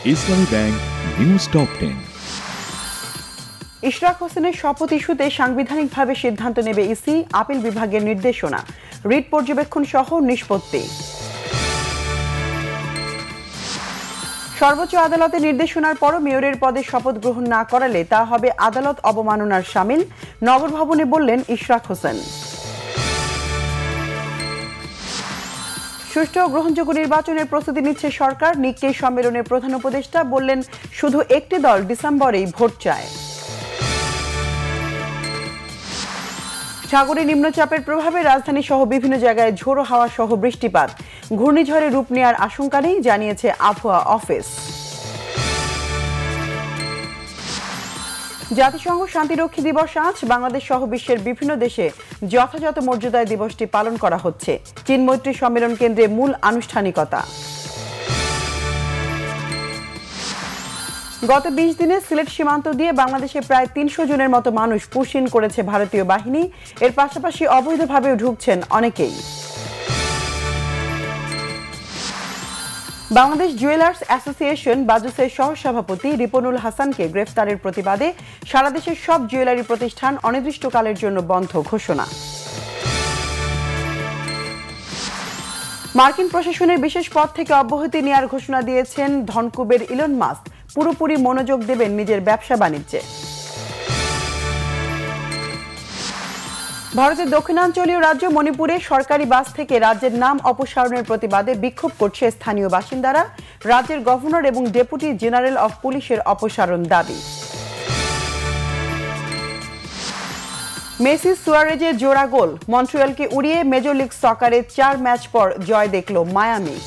ইসলামী bank news top 10। Ishraq হোসেনের শপথ ইস্যুতে সাংবিধানিকভাবে সিদ্ধান্ত নেবে ইসি, আপিল বিভাগের নির্দেশনা, রিট পর্যবেক্ষণ সহ নিষ্পত্তি। সর্বোচ্চ আদালতের নির্দেশনার পরও মেয়রের পদে শপথ গ্রহণ না করালে তা হবে আদালত অবমাননার শামিল, নগর ভবনে বললেন ইশরাক হোসেন। সুষ্ঠু ও গ্রহণযোগ্য নির্বাচনের প্রস্তুতি নিচ্ছে সরকার, নিক্কেই সম্মেলনের প্রধান উপদেষ্টা বললেন শুধু একটি দল ডিসেম্বরেই ভোট চায়। সাগরে নিম্নচাপের প্রভাবে রাজধানী সহ বিভিন্ন জায়গায় ঝোড়ো হাওয়া সহ বৃষ্টিপাত, ঘূর্ণিঝড়ে রূপ নেওয়ার আশঙ্কা নেই জানিয়েছে আবহাওয়া অফিস। জাতিসংঘ শান্তিরক্ষী দিবস আজ, বাংলাদেশ সহ বিশ্বের বিভিন্ন দেশে যথাযথ মর্যাদায় দিবসটি পালন করা হচ্ছে। চীন মৈত্রী সম্মেলন কেন্দ্রে মূল আনুষ্ঠানিকতা। গত 20 দিনে সিলেট সীমান্ত দিয়ে বাংলাদেশে প্রায় 300 জনের মতো মানুষ পুশিন করেছে ভারতীয় বাহিনী। এর পাশাপাশি অবৈধভাবেও ঢুকছেন অনেকেই। বাংলাদেশ জুয়েলার্স অ্যাসোসিয়েশন বাজুসের সহসভাপতি রিপনুল হাসানকে গ্রেফতারের প্রতিবাদে সারা দেশের সব জুয়েলারি প্রতিষ্ঠান অনির্দিষ্টকালের জন্য বন্ধ ঘোষণা। মার্কিন প্রশাসনের বিশেষ পদ থেকে অব্যাহতি নেওয়ার ঘোষণা দিয়েছেন ধনকুবের ইলন মাস্ক, পুরোপুরি মনোযোগ দেবেন নিজের ব্যবসা বাণিজ্যে। ভারতের দক্ষিণাঞ্চলীয় রাজ্য মণিপুরে সরকারি বাস থেকে রাজ্যের নাম অপসারণের প্রতিবাদে বিক্ষোভ করছে স্থানীয় বাসিন্দারা। রাজ্যের গভর্নর এবং ডেপুটি জেনারেল অফ পুলিশের অপসারণ দাবি। মেসি সুয়ারেজের জোড়া গোল, মন্ট্রিয়ালকে উড়িয়ে মেজর লিগ সকারে 4 ম্যাচ পর জয় দেখল মায়ামি।